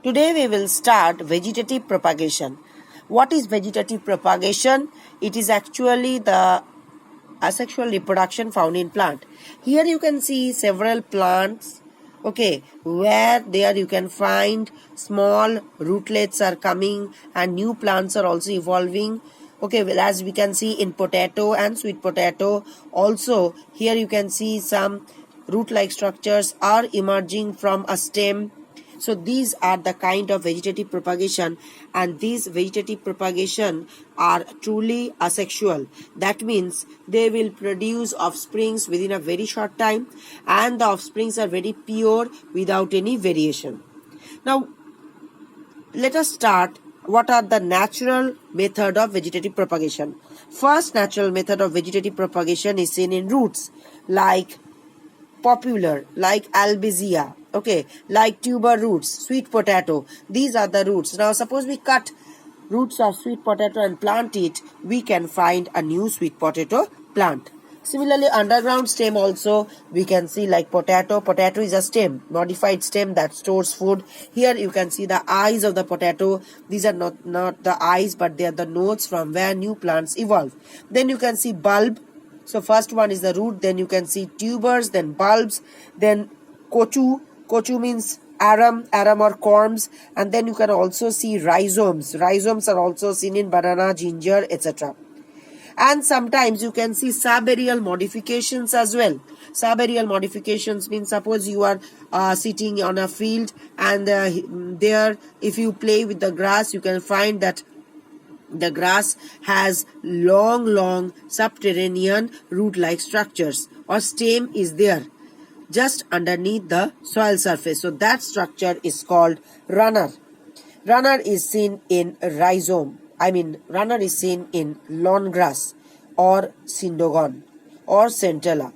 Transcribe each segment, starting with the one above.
Today we will start vegetative propagation. What is vegetative propagation? It is actually the asexual reproduction found in plant. Here you can see several plants, where there you can find small rootlets are coming and new plants are also evolving. Well, as we can see in potato and sweet potato, also here you can see some root-like structures are emerging from a stem. So these are the kind of vegetative propagation, and these vegetative propagation are truly asexual. That means they will produce offsprings within a very short time, and the offsprings are very pure without any variation. Now let us start. What are the natural method of vegetative propagation? First natural method of vegetative propagation is seen in roots like popular, like albizia, like tuber roots, sweet potato. These are the roots. Now suppose we cut roots of sweet potato and plant it, we can find a new sweet potato plant. Similarly, underground stem also we can see, like potato. Potato is a stem, modified stem that stores food. Here you can see the eyes of the potato. These are not the eyes, but they are the nodes from where new plants evolve. Then you can see bulb. So first one is the root, then you can see tubers, then bulbs, then kochu. Kochu means arum or corms, and then you can also see rhizomes. Rhizomes are also seen in banana, ginger, etc. And sometimes you can see subaerial modifications as well. Subaerial modifications means, suppose you are sitting on a field, and there if you play with the grass, you can find that the grass has long subterranean root-like structures, or stem is there just underneath the soil surface. So that structure is called runner. Runner is seen in rhizome. Runner is seen in lawn grass or syndogon or centella.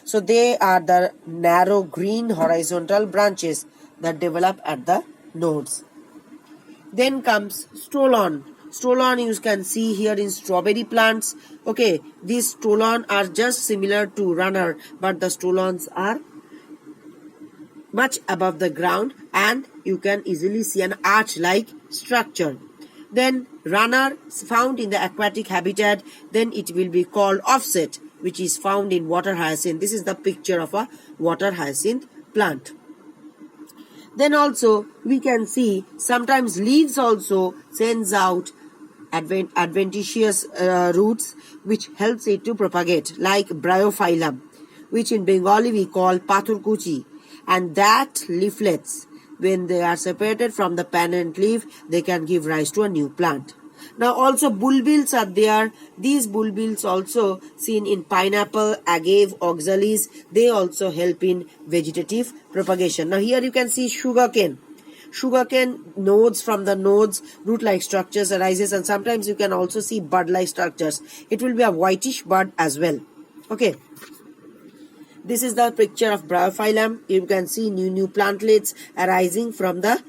So they are the narrow green horizontal branches that develop at the nodes. Then comes stolon. Stolon you can see here in strawberry plants. These stolon are just similar to runner, but the stolons are much above the ground, and you can easily see an arch-like structure. Then runner found in the aquatic habitat, then it will be called offset, which is found in water hyacinth. This is the picture of a water hyacinth plant. Then also we can see sometimes leaves also sends out adventitious roots which helps it to propagate, like bryophyllum, which in Bengali we call pathurkuchi, and that leaflets, when they are separated from the parent leaf, they can give rise to a new plant. Now also bulbils are there. These bulbils also seen in pineapple, agave, oxalis. They also help in vegetative propagation. Now here you can see sugarcane. Sugarcane nodes, from the nodes root-like structures arises, and sometimes you can also see bud-like structures. It will be a whitish bud as well. This is the picture of bryophyllum. You can see new plantlets arising from the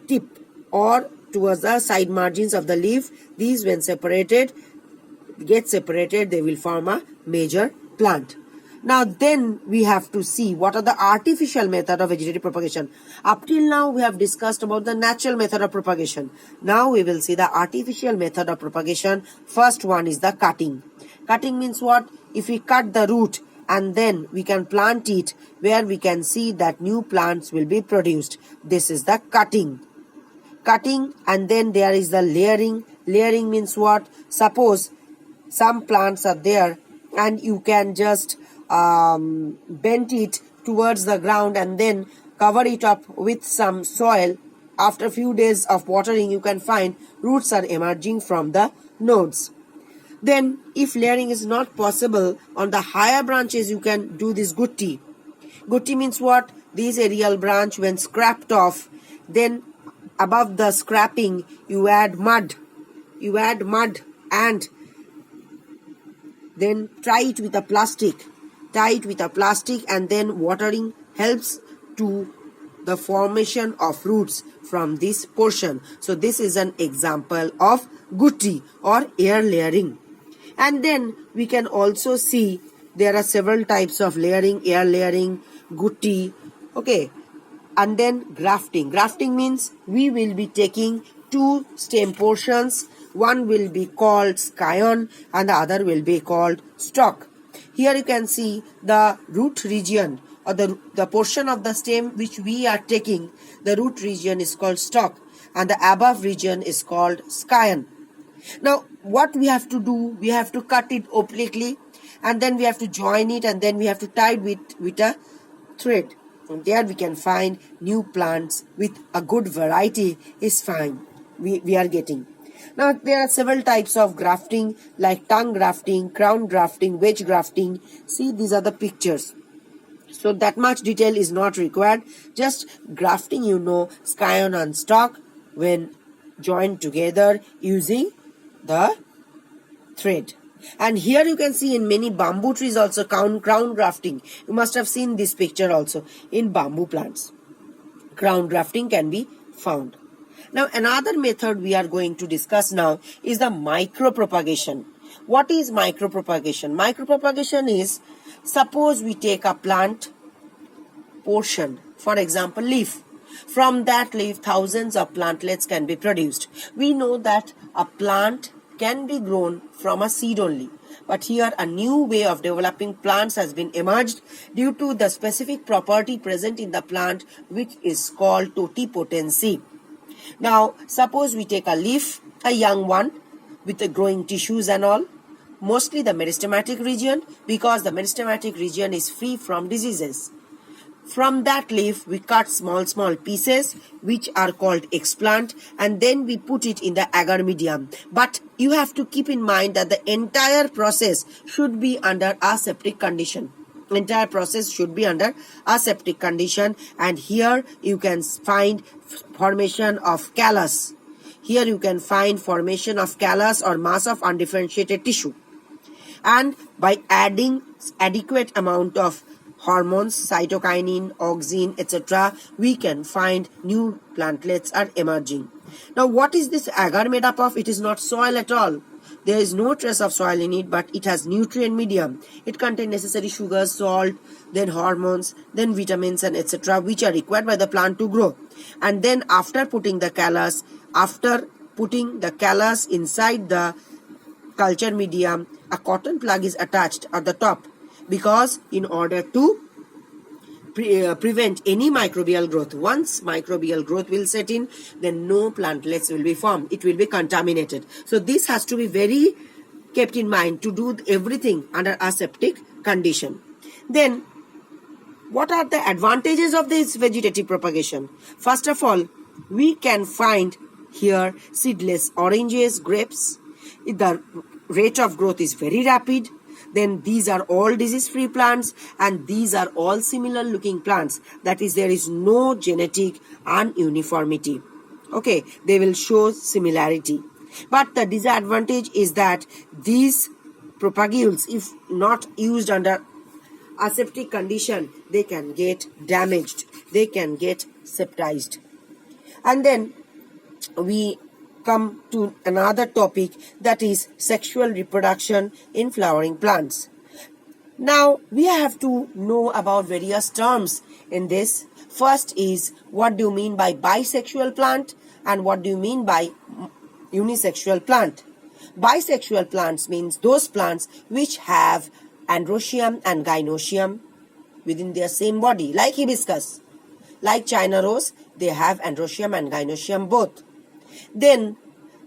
tip or towards the side margins of the leaf. These, when get separated, they will form a major plant. Now then we have to see what are the artificial method of vegetative propagation. Up till now we have discussed about the natural method of propagation. Now we will see the artificial method of propagation. First one is the cutting. Cutting means what? If we cut the root and then we can plant it where we can see that new plants will be produced. This is the cutting. And then there is the layering. Layering means what? Suppose some plants are there and you can just bend it towards the ground and then cover it up with some soil. After a few days of watering, you can find roots are emerging from the nodes. Then if layering is not possible, on the higher branches you can do this gutti. Gutti means what? This aerial branch, when scraped off, then above the scrapping you add mud. And then tie it with a plastic, and then watering helps to the formation of roots from this portion. So this is an example of gutti or air layering. And then we can also see there are several types of layering: air layering, gutti, And then grafting. Grafting means we will be taking two stem portions. One will be called scion and the other will be called stalk. Here you can see the root region, or the portion of the stem which we are taking. The root region is called stalk and the above region is called scion. Now what we have to do, we have to cut it obliquely and then we have to join it and then we have to tie it with a thread. And there we can find new plants with a good variety is fine. We are getting. Now there are several types of grafting like tongue grafting, crown grafting, wedge grafting. See, these are the pictures. So that much detail is not required. Just grafting, scion and stalk when joined together using the thread. And here you can see in many bamboo trees also crown grafting. You must have seen this picture also in bamboo plants. Crown grafting can be found. Now another method we are going to discuss now is the micropropagation. What is micropropagation? Micropropagation is, suppose we take a plant portion, for example leaf. From that leaf thousands of plantlets can be produced. We know that a plant can be grown from a seed only. But here a new way of developing plants has been emerged due to the specific property present in the plant which is called totipotency. Now suppose we take a leaf, a young one with the growing tissues and all, mostly the meristematic region, because the meristematic region is free from diseases. From that leaf we cut small pieces which are called explant and then we put it in the agar medium. But you have to keep in mind that the entire process should be under aseptic condition. Entire process should be under aseptic condition, and here you can find formation of callus. Here you can find formation of callus or mass of undifferentiated tissue. And by adding adequate amount of hormones, cytokinin, auxin, etc., we can find new plantlets are emerging. Now what is this agar made up of? It is not soil at all. There is no trace of soil in it, but it has nutrient medium. It contains necessary sugars, salt, then hormones, then vitamins and etc., which are required by the plant to grow. And then after putting the callus inside the culture medium, a cotton plug is attached at the top, because in order to prevent any microbial growth. Once microbial growth will set in, then no plantlets will be formed. It will be contaminated. So this has to be very kept in mind to do everything under aseptic condition. Then what are the advantages of this vegetative propagation? First of all, we can find here seedless oranges, grapes. The rate of growth is very rapid. Then these are all disease-free plants and these are all similar looking plants. That is, there is no genetic ununiformity. Okay, they will show similarity. But the disadvantage is that these propagules, if not used under aseptic condition, they can get damaged. They can get septized. And then we come to another topic, that is sexual reproduction in flowering plants. Now we have to know about various terms in this. First is, what do you mean by bisexual plant and what do you mean by unisexual plant? Bisexual plants means those plants which have androecium and gynoecium within their same body, like hibiscus, like China rose, they have androecium and gynoecium both. Then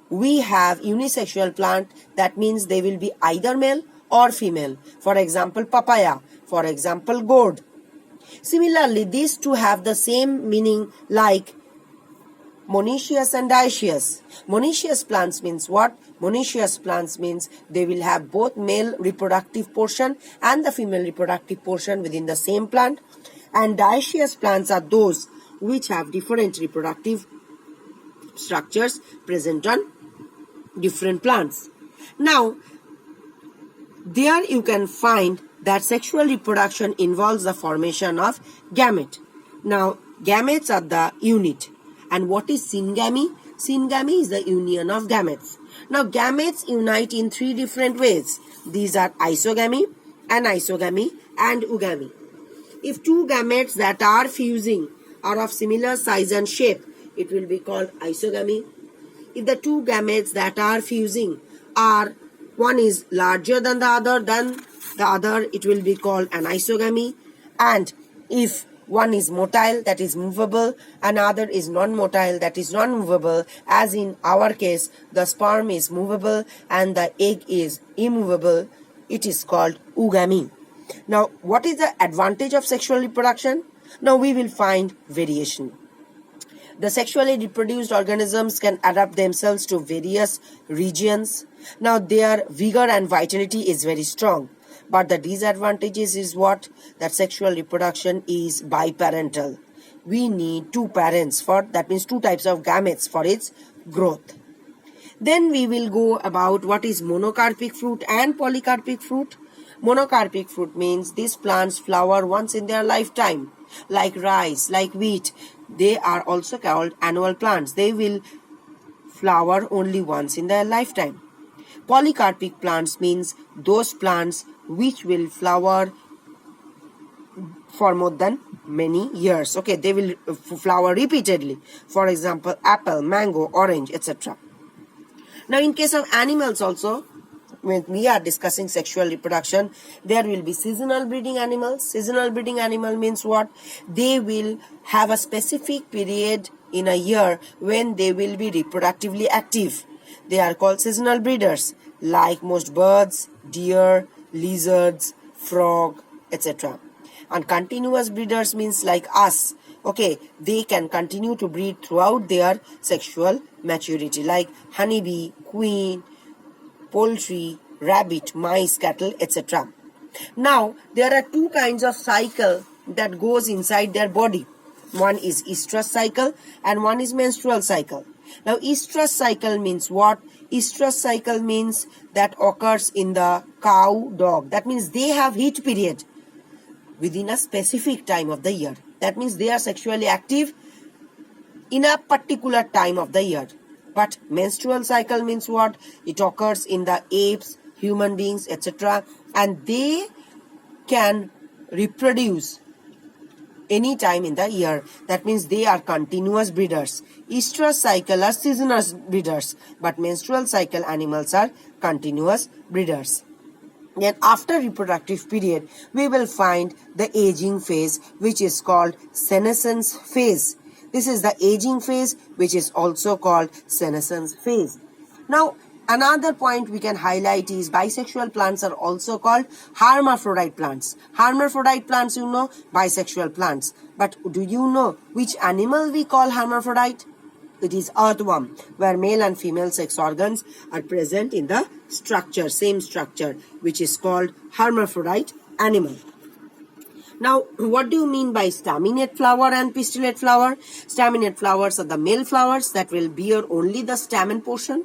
we have unisexual plant, that means they will be either male or female. For example, papaya, for example, gourd. Similarly, these two have the same meaning like monoecious and dioecious. Monoecious plants means what? Monoecious plants means they will have both male reproductive portion and the female reproductive portion within the same plant. And dioecious plants are those which have different reproductive structures present on different plants. Now, there you can find that sexual reproduction involves the formation of gamete. Now, gametes are the unit. And what is syngamy? Syngamy is the union of gametes. Now, gametes unite in three different ways. These are isogamy, anisogamy, and ugamy. If two gametes that are fusing are of similar size and shape, it will be called isogamy. If the two gametes that are fusing are, one is larger than the other, it will be called an isogamy. And if one is motile, that is movable, and other is non-motile, that is non-movable, as in our case, the sperm is movable and the egg is immovable, it is called oogamy. Now, what is the advantage of sexual reproduction? Now we will find variation. The sexually reproduced organisms can adapt themselves to various regions. Now their vigor and vitality is very strong. But the disadvantages is what? That sexual reproduction is biparental. We need two parents for, that means two types of gametes for its growth. Then we will go about what is monocarpic fruit and polycarpic fruit. Monocarpic fruit means these plants flower once in their lifetime, like rice, like wheat. They are also called annual plants. They will flower only once in their lifetime. Polycarpic plants means those plants which will flower for more than many years. Okay, they will flower repeatedly. For example, apple, mango, orange, etc. Now, in case of animals also, when we are discussing sexual reproduction, there will be seasonal breeding animals. Seasonal breeding animal means what? They will have a specific period in a year when they will be reproductively active. They are called seasonal breeders, like most birds, deer, lizards, frog, etc. And continuous breeders means like us. Okay, they can continue to breed throughout their sexual maturity, like honeybee, queen, poultry, rabbit, mice, cattle, etc. Now, there are two kinds of cycle that goes inside their body. One is estrous cycle and one is menstrual cycle. Now, estrous cycle means what? Estrous cycle means that occurs in the cow, dog. That means they have heat period within a specific time of the year. That means they are sexually active in a particular time of the year. But menstrual cycle means what? It occurs in the apes, human beings, etc. And they can reproduce any time in the year. That means they are continuous breeders. Estrous cycle are seasonal breeders, but menstrual cycle animals are continuous breeders. Then after reproductive period, we will find the aging phase, which is called senescence phase. This is the aging phase, which is also called senescence phase. Now, another point we can highlight is bisexual plants are also called hermaphrodite plants. Hermaphrodite plants, you know, bisexual plants. But do you know which animal we call hermaphrodite? It is earthworm, where male and female sex organs are present in the structure, same structure, which is called hermaphrodite animal. Now, what do you mean by staminate flower and pistillate flower? Staminate flowers are the male flowers that will bear only the stamen portion.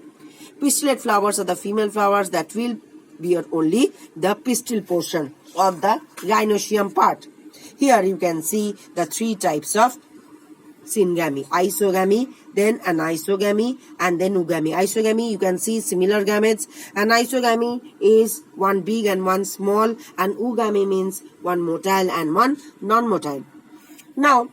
Pistillate flowers are the female flowers that will bear only the pistil portion of the gynoecium part. Here you can see the three types of syngamy: isogamy, then anisogamy, and then oogamy. Isogamy, you can see similar gametes. Anisogamy is one big and one small, and oogamy means one motile and one non-motile. Now,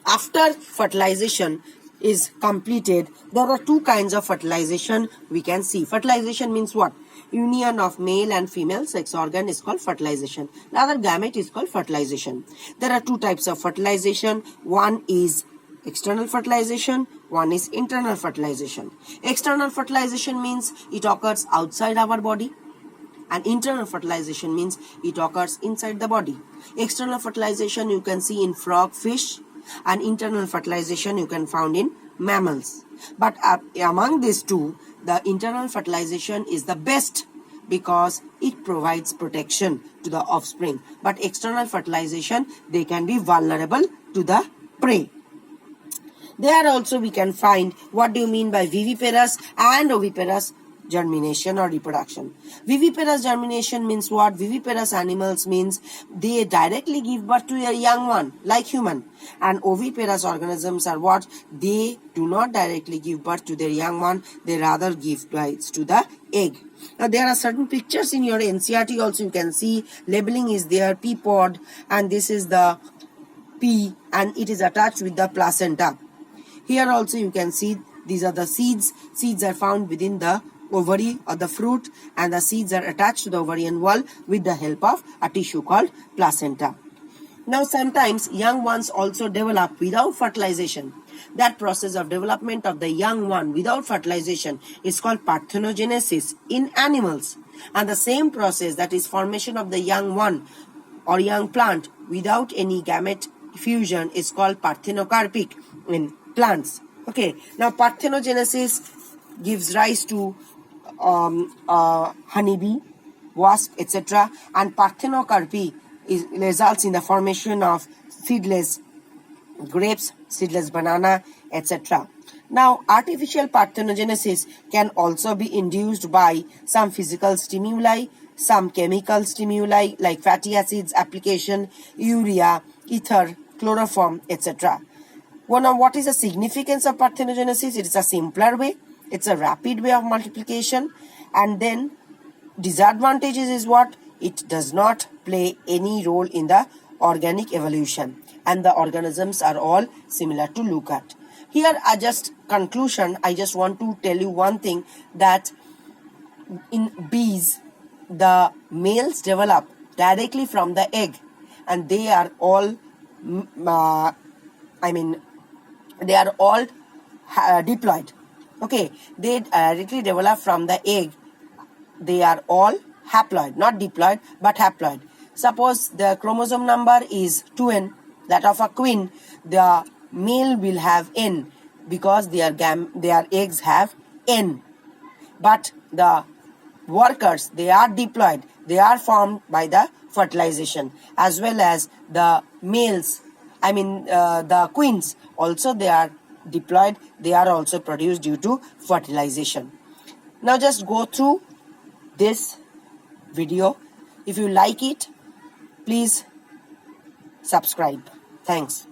after fertilization is completed, there are two kinds of fertilization we can see. Fertilization means what? Union of male and female sex organ is called fertilization. The other gamete is called fertilization. There are two types of fertilization. One is external fertilization, one is internal fertilization. External fertilization means it occurs outside our body, and internal fertilization means it occurs inside the body. External fertilization you can see in frog, fish, and internal fertilization you can find in mammals. But among these two, the internal fertilization is the best because it provides protection to the offspring. But external fertilization, they can be vulnerable to the prey. There also we can find what do you mean by viviparous and oviparous germination or reproduction. Viviparous germination means what? Viviparous animals means they directly give birth to a young one, like human. And oviparous organisms are what? They do not directly give birth to their young one, they rather give birth to the egg. Now there are certain pictures in your NCERT also, you can see labeling is there, pea pod, and this is the pea, and it is attached with the placenta. Here also you can see these are the seeds. Seeds are found within the ovary or the fruit, and the seeds are attached to the ovarian wall with the help of a tissue called placenta. Now sometimes young ones also develop without fertilization. That process of development of the young one without fertilization is called parthenogenesis in animals. And the same process, that is formation of the young one or young plant without any gamete fusion, is called parthenocarpic in plants. Okay, now parthenogenesis gives rise to honeybee, wasp, etc. And parthenocarpy results in the formation of seedless grapes, seedless banana, etc. Now, artificial parthenogenesis can also be induced by some physical stimuli, some chemical stimuli like fatty acids application, urea, ether, chloroform, etc. Well, now, what is the significance of parthenogenesis? It is a simpler way. It's a rapid way of multiplication. And then disadvantages is what? It does not play any role in the organic evolution, and the organisms are all similar to look at. Here, I just want to tell you one thing, that in bees, the males develop directly from the egg, and they are all diploid. Okay, they directly develop from the egg. They are all haploid, not diploid, but haploid. Suppose the chromosome number is 2n, that of a queen, the male will have n because their eggs have n. But the workers, they are diploid. They are formed by the fertilization, as well as the males, the queens also, they are diploid. They are also produced due to fertilization. Now just go through this video. If you like it, please subscribe. Thanks.